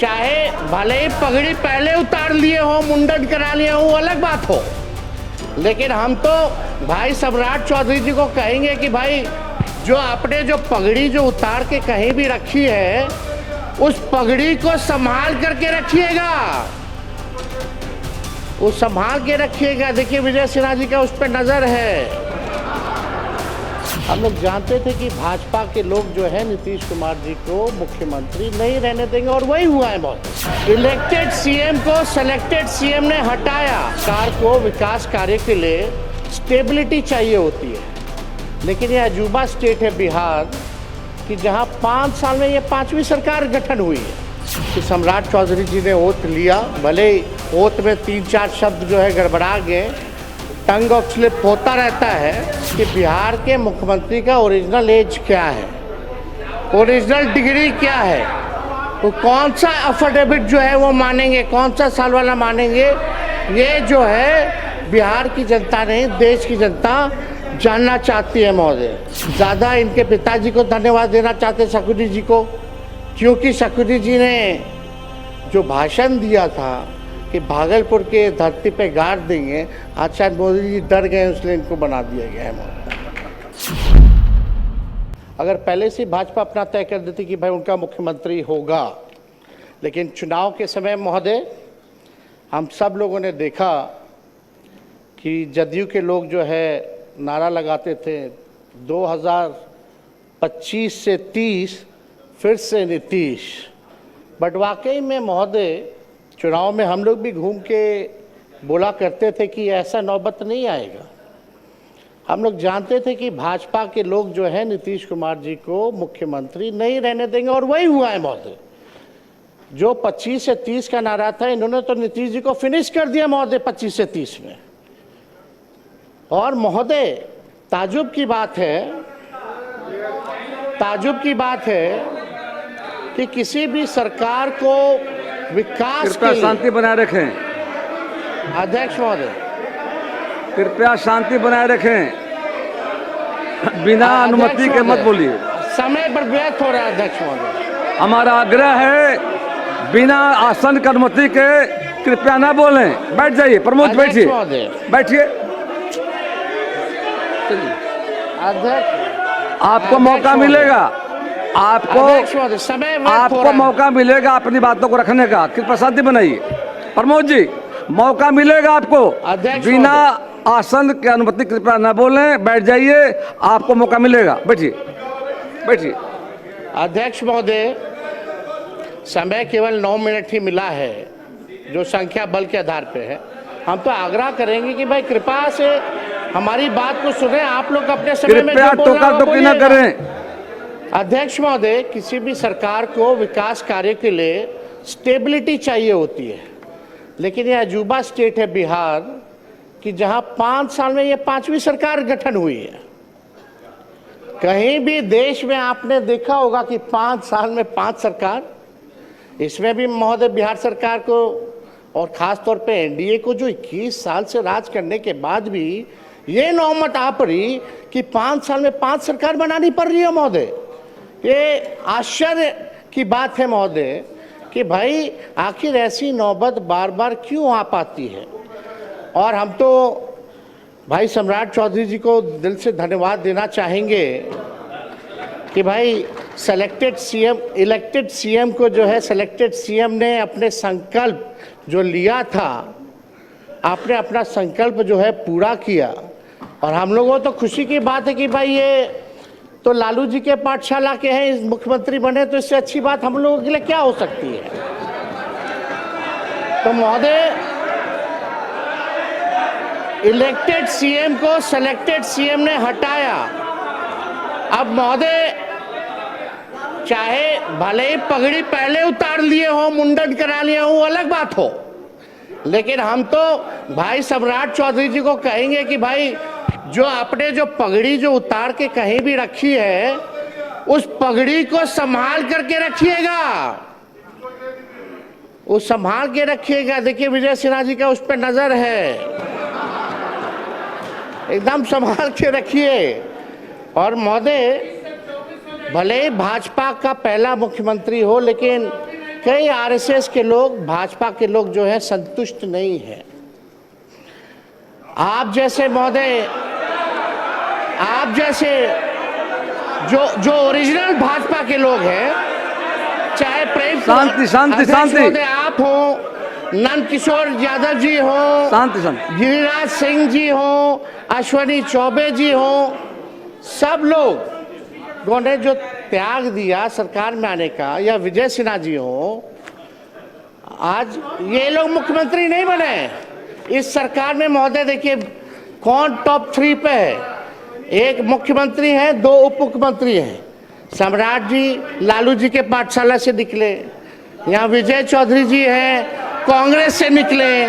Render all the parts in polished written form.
चाहे भले ही पगड़ी पहले उतार लिए हो, मुंडन करा लिए हो, वो अलग बात हो, लेकिन हम तो भाई सम्राट चौधरी जी को कहेंगे कि भाई जो आपने जो पगड़ी जो उतार के कहीं भी रखी है, उस पगड़ी को संभाल करके रखिएगा, वो संभाल के रखिएगा। देखिए विजय सिन्हा जी का उस पर नजर है। हम लोग जानते थे कि भाजपा के लोग जो है नीतीश कुमार जी को मुख्यमंत्री नहीं रहने देंगे, और वही हुआ है। बहुत इलेक्टेड सीएम को सिलेक्टेड सीएम ने हटाया। सरकार को विकास कार्य के लिए स्टेबिलिटी चाहिए होती है, लेकिन ये अजूबा स्टेट है बिहार कि जहां 5 साल में ये 5वीं सरकार गठन हुई है। कि सम्राट चौधरी जी ने ओथ लिया, भले ओथ में 3-4 शब्द जो है गड़बड़ा गए, टंग ऑफ स्लिप होता रहता है कि बिहार के मुख्यमंत्री का ओरिजिनल एज क्या है, ओरिजिनल डिग्री क्या है, तो कौन सा अफिडेविट जो है वो मानेंगे, कौन सा साल वाला मानेंगे, ये जो है बिहार की जनता नहीं, देश की जनता जानना चाहती है महोदय। ज़्यादा इनके पिताजी को धन्यवाद देना चाहते शकुनी जी को, क्योंकि शकुनी जी ने जो भाषण दिया था कि भागलपुर के धरती पे गाड़ देंगे, आज शायद मोदी जी डर गए, इसलिए इनको बना दिया गया है। अगर पहले से भाजपा अपना तय कर देती कि भाई उनका मुख्यमंत्री होगा, लेकिन चुनाव के समय महोदय हम सब लोगों ने देखा कि जदयू के लोग जो है नारा लगाते थे 2025 से 30 फिर से नीतीश। बट वाकई में महोदय चुनाव में हम लोग भी घूम के बोला करते थे कि ऐसा नौबत नहीं आएगा। हम लोग जानते थे कि भाजपा के लोग जो है नीतीश कुमार जी को मुख्यमंत्री नहीं रहने देंगे, और वही हुआ है महोदय। जो 25 से 30 का नारा था, इन्होंने तो नीतीश जी को फिनिश कर दिया महोदय 25 से 30 में। और महोदय ताजुब की बात है कि किसी भी सरकार को विकास के लिए शांति बनाए रखें। अध्यक्ष महोदय कृपया शांति बनाए रखें, बिना अनुमति के मत बोलिए। समय पर व्यर्थ हो रहा है अध्यक्ष महोदय। हमारा आग्रह है बिना आसन की अनुमति के कृपया ना बोलें। बैठ जाइए प्रमोद, बैठिए बैठिए। अध्यक्ष आपको मौका मिलेगा, आपको मौका मिलेगा अपनी बातों को रखने का। कृपया शांति बनाइए। प्रमोद जी, मौका मिलेगा आपको, बिना आसन की अनुमति कृपया न बोलें। बैठ जाइए, आपको मौका मिलेगा। बैठिए बैठिए। अध्यक्ष महोदय, समय केवल 9 मिनट ही मिला है, जो संख्या बल के आधार पे है। हम तो आग्रह करेंगे कि भाई कृपा से हमारी बात को सुने। आप लोग अपने समय में टोका-टोकी न करें। अध्यक्ष महोदय, किसी भी सरकार को विकास कार्य के लिए स्टेबिलिटी चाहिए होती है, लेकिन ये अजूबा स्टेट है बिहार कि जहां 5 साल में ये 5वीं सरकार गठन हुई है। कहीं भी देश में आपने देखा होगा कि 5 साल में 5 सरकार। इसमें भी महोदय बिहार सरकार को और ख़ास तौर पे एनडीए को जो 21 साल से राज करने के बाद भी ये नौबत आ पड़ी कि 5 साल में 5 सरकार बनानी पड़ रही है महोदय। ये आश्चर्य की बात है महोदय कि भाई आखिर ऐसी नौबत बार बार क्यों आ पाती है। और हम तो भाई सम्राट चौधरी जी को दिल से धन्यवाद देना चाहेंगे कि भाई इलेक्टेड सीएम को जो है सिलेक्टेड सीएम ने अपने संकल्प जो लिया था, आपने अपना संकल्प जो है पूरा किया। और हम लोगों को तो खुशी की बात है कि भाई ये तो लालू जी के पाठशाला के हैं, इस मुख्यमंत्री बने, तो इससे अच्छी बात हम लोगों के लिए क्या हो सकती है। तो महोदय, इलेक्टेड सीएम को सिलेक्टेड सीएम ने हटाया। अब महोदय चाहे भले ही पगड़ी पहले उतार लिए हो, मुंडन करा लिए हो, वो अलग बात हो, लेकिन हम तो भाई सम्राट चौधरी जी को कहेंगे कि भाई जो आपने जो पगड़ी जो उतार के कहीं भी रखी है, उस पगड़ी को संभाल करके रखिएगा, वो संभाल के रखिएगा। देखिए विजय सिन्हा जी का उस पर नजर है, एकदम संभाल के रखिए। और महोदय भले ही भाजपा का पहला मुख्यमंत्री हो, लेकिन कई आरएसएस के लोग, भाजपा के लोग जो है संतुष्ट नहीं है। आप जैसे महोदय, आप जैसे जो ओरिजिनल भाजपा के लोग हैं, चाहे प्रेम शांति शांति शांति महोदय आप हो, नंद किशोर यादव जी हो, शांति शांति, गिरिराज सिंह जी हो, अश्वनी चौबे जी हो, सब लोग ने जो त्याग दिया सरकार में आने का, या विजय सिन्हा जी हो, आज ये लोग मुख्यमंत्री नहीं बने इस सरकार में। महोदय देखिए कौन टॉप 3 पे है। एक मुख्यमंत्री है, 2 उप मुख्यमंत्री हैं। सम्राट जी लालू जी के पाठशाला से निकले, यहाँ विजय चौधरी जी हैं कांग्रेस से निकले,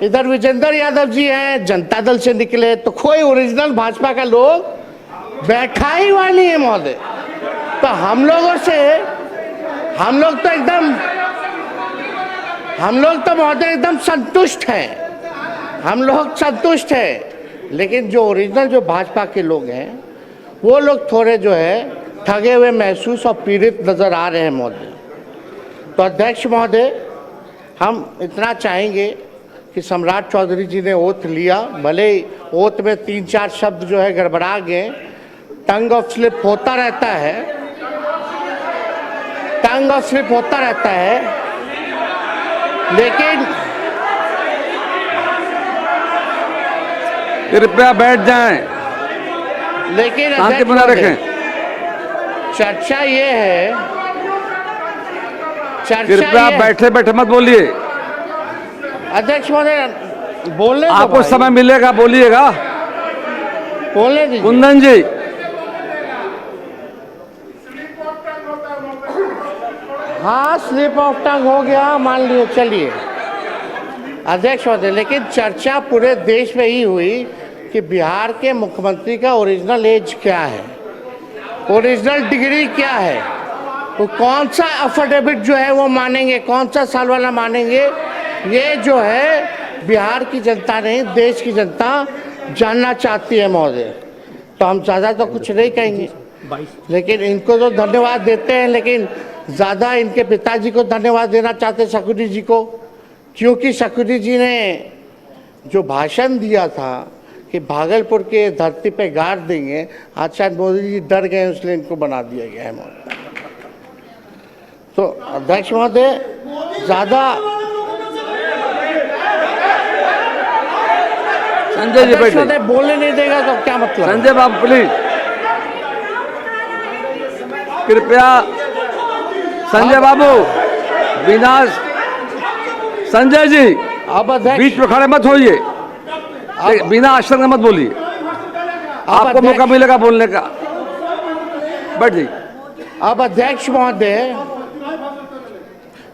इधर विजेंद्र यादव जी हैं जनता दल से निकले। तो कोई ओरिजिनल भाजपा का लोग बैठा ही हुआ नहीं है महोदय। तो हम लोग तो महोदय एकदम संतुष्ट हैं, हम लोग संतुष्ट हैं। लेकिन जो ओरिजिनल जो भाजपा के लोग हैं वो लोग थोड़े जो है ठगे हुए महसूस और पीड़ित नजर आ रहे हैं महोदय। तो अध्यक्ष महोदय, हम इतना चाहेंगे कि सम्राट चौधरी जी ने ओथ लिया, भले ओथ में 3-4 शब्द जो है गड़बड़ा गए, टंग ऑफ स्लिप होता रहता है, टंग ऑफ स्लिप होता रहता है, लेकिन कृपया बैठ जाएं, लेकिन शांति बना रखें। चर्चा ये है, कृपया बैठे बैठे मत बोलिए। अध्यक्ष महोदय बोलने दो, आपको समय मिलेगा बोलिएगा। बोलने दीजिए। कुंदन जी, हाँ स्लिप ऑफ टंग हो गया मान लियो, चलिए अध्यक्ष महोदय। लेकिन चर्चा पूरे देश में ही हुई कि बिहार के मुख्यमंत्री का ओरिजिनल एज क्या है, ओरिजिनल डिग्री क्या है, वो कौन सा अफिडेविट जो है वो मानेंगे, कौन सा साल वाला मानेंगे, ये जो है बिहार की जनता नहीं देश की जनता जानना चाहती है महोदय। तो हम ज़्यादा तो कुछ नहीं कहेंगे, लेकिन इनको तो धन्यवाद देते हैं, लेकिन ज़्यादा इनके पिताजी को धन्यवाद देना चाहते शकुनी जी को, क्योंकि शकुनी जी ने जो भाषण दिया था कि भागलपुर के धरती पे गाड़ देंगे, आज शायद मोदी जी डर गए इसलिए इनको बना दिया गया है महोदय। तो अध्यक्ष महोदय ज़्यादा संजय जी बैठे, बोलने नहीं देगा तो क्या मतलब? संजय बाबू प्लीज, कृपया संजय बाबू, बिना संजय जी अब बीच में खड़े मत होइए, बिना आश्चर्य के मत बोलिए, आपको मौका मिलेगा बोलने का, बैठ जाइए। अब अध्यक्ष महोदय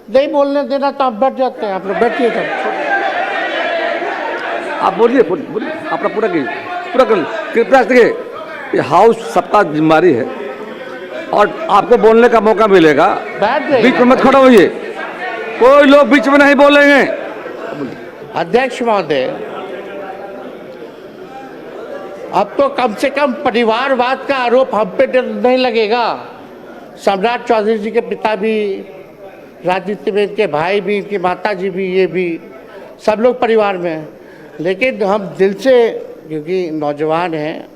नहीं बोलने देना तो आप बैठ जाते हैं, आप लोग बैठिए तब। आप बोलिए बोलिए, अपना पूरा कीजिए, पूरा कर, कृपया देखिए ये हाउस सबका जिम्मेदारी है और आपको बोलने का मौका मिलेगा, बीच में मत खड़ा होइए, कोई लोग बीच में नहीं बोलेंगे। अध्यक्ष महोदय, अब तो कम से कम परिवारवाद का आरोप हम पे नहीं लगेगा। सम्राट चौधरी जी के पिता भी राजनीति में, इनके भाई भी, इनकी माता जी भी, ये भी सब लोग परिवार में हैं। लेकिन हम दिल से, क्योंकि नौजवान हैं,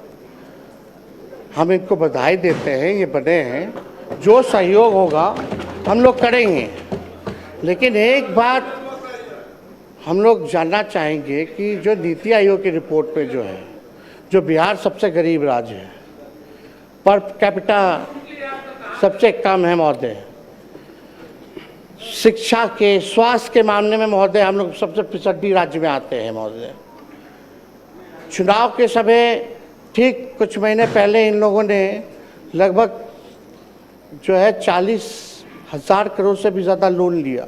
हम इनको बधाई देते हैं, ये बने हैं, जो सहयोग होगा हम लोग करेंगे। लेकिन एक बात हम लोग जानना चाहेंगे कि जो नीति आयोग की रिपोर्ट में जो है, जो बिहार सबसे गरीब राज्य है, पर कैपिटा सबसे कम है महोदय, शिक्षा के, स्वास्थ्य के मामले में महोदय हम लोग सबसे पिछड़ी राज्य में आते हैं महोदय। चुनाव के समय ठीक कुछ महीने पहले इन लोगों ने लगभग जो है 40,000 करोड़ से भी ज़्यादा लोन लिया,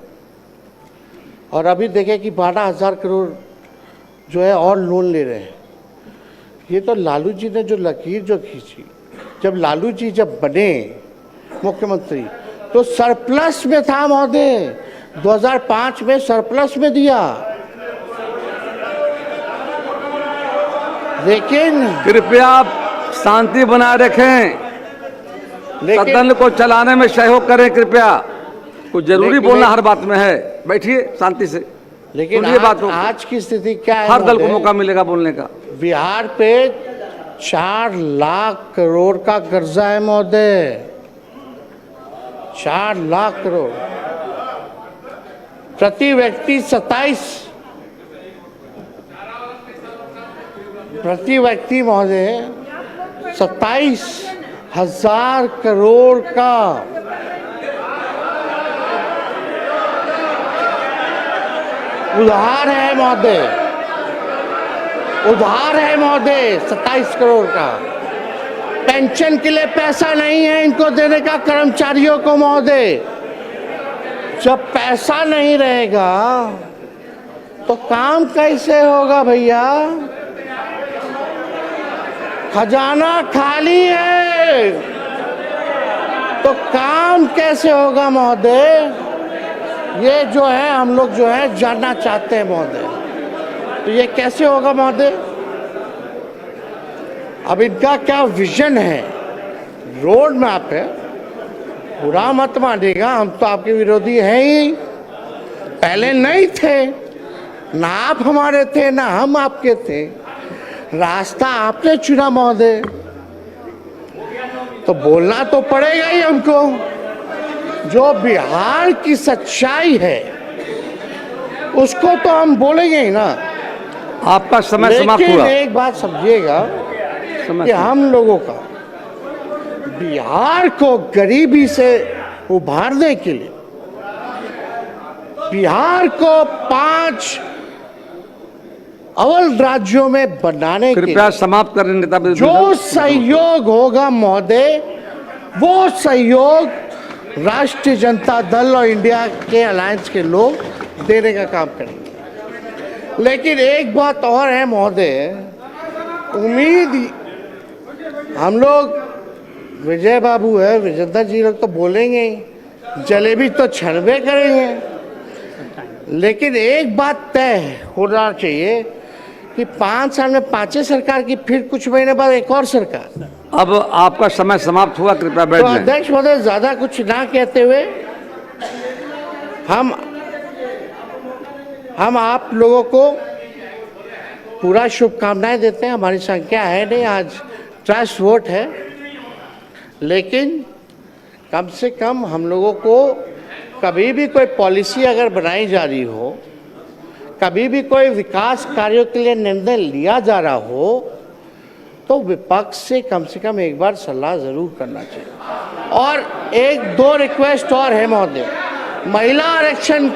और अभी देखें कि 12,000 करोड़ जो है और लोन ले रहे हैं। ये तो लालू जी ने जो लकीर जो खींची, जब लालू जी जब बने मुख्यमंत्री तो सरप्लस में था महोदय, 2005 में सरप्लस में दिया। लेकिन कृपया आप शांति बनाए रखें, सदन को चलाने में सहयोग करें कृपया, कुछ जरूरी बोलना हर बात में है, बैठिए शांति से, लेकिन सुनिए बात को। आज की स्थिति क्या है? हर दल को मौका मिलेगा बोलने का। बिहार पे 4 लाख करोड़ का कर्जा है महोदय, 4 लाख करोड़, प्रति व्यक्ति 27,000 करोड़ का उधार है महोदय, उधार है महोदय 27 करोड़ का। पेंशन के लिए पैसा नहीं है इनको देने का कर्मचारियों को महोदय। जब पैसा नहीं रहेगा तो काम कैसे होगा भैया? खजाना खाली है तो काम कैसे होगा महोदय? ये जो है हम लोग जो है जानना चाहते हैं महोदय, तो ये कैसे होगा महोदय? अब इनका क्या विजन है, रोड मैप है? बुरा मत मानिएगा, हम तो आपके विरोधी हैं ही, पहले नहीं थे, ना आप हमारे थे ना हम आपके थे, रास्ता आपने चुना महोदय, तो बोलना तो पड़ेगा ही हमको। जो बिहार की सच्चाई है उसको तो हम बोलेंगे ही ना। आपका समय समाप्त हुआ। लेकिन एक बात समझिएगा कि हम लोगों का बिहार को गरीबी से उभारने के लिए, बिहार को 5 अव्वल राज्यों में बनाने के लिए कृपया समाप्त करें नेता। जो सहयोग होगा महोदय, वो सहयोग राष्ट्रीय जनता दल और इंडिया के अलायंस के लोग देने का काम करेंगे। लेकिन एक बात और है महोदय, उम्मीद हम लोग, विजय बाबू है, विजेंद्र जी लोग तो बोलेंगे ही, जलेबी तो छनबे करेंगे, लेकिन एक बात तय होना चाहिए कि 5 साल में 5 सरकार की, फिर कुछ महीने बाद एक और सरकार। अब आपका समय समाप्त हुआ, कृपया बैठ तो जाएं। अध्यक्ष महोदय, ज्यादा कुछ ना कहते हुए हम आप लोगों को पूरा शुभकामनाएं देते हैं। हमारी संख्या है नहीं, आज ट्रस्ट वोट है, लेकिन कम से कम हम लोगों को कभी भी कोई पॉलिसी अगर बनाई जा रही हो, कभी भी कोई विकास कार्यों के लिए निर्णय लिया जा रहा हो, तो विपक्ष से कम एक बार सलाह जरूर करना चाहिए। और 1-2 रिक्वेस्ट और है महोदय, महिला आरक्षण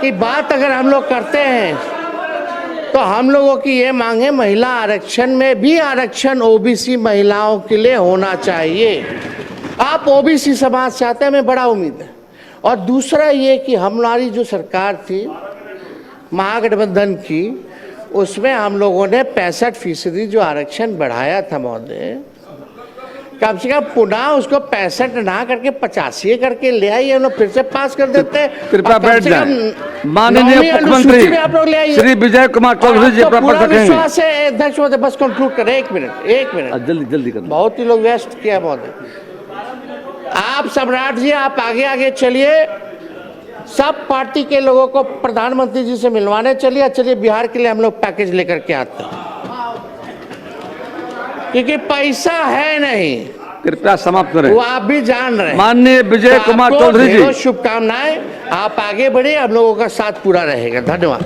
की बात अगर हम लोग करते हैं तो हम लोगों की ये मांग है, महिला आरक्षण में भी आरक्षण ओबीसी महिलाओं के लिए होना चाहिए। आप ओबीसी समाज से आते हैं, हमें बड़ा उम्मीद है। और दूसरा ये कि हमारी जो सरकार थी महागठबंधन की, उसमें हम लोगों ने 65% जो आरक्षण बढ़ाया था महोदय, कम से कम पुनः उसको 65 ना करके 85 करके ले आइए, हम लोग फिर से पास कर देते हैं। कृपया बैठ जाएं। माननीय मुख्यमंत्री आप लोग ले आइए। श्री विजय कुमार चौधरी जी पूरा विश्वास है अध्यक्ष महोदय, बस कंक्लूड करें, एक मिनट जल्दी करें। बहुत ही लोग व्यस्त किया महोदय। आप सम्राट जी, आप आगे चलिए, सब पार्टी के लोगों को प्रधानमंत्री जी से मिलवाने चलिए बिहार के लिए हम लोग पैकेज लेकर के आते हैं, क्योंकि पैसा है नहीं। कृपया समाप्त करें। वो आप भी जान रहे हैं। माननीय विजय कुमार चौधरी जी, शुभकामनाएं, आप आगे बढ़े, हम लोगों का साथ पूरा रहेगा। धन्यवाद।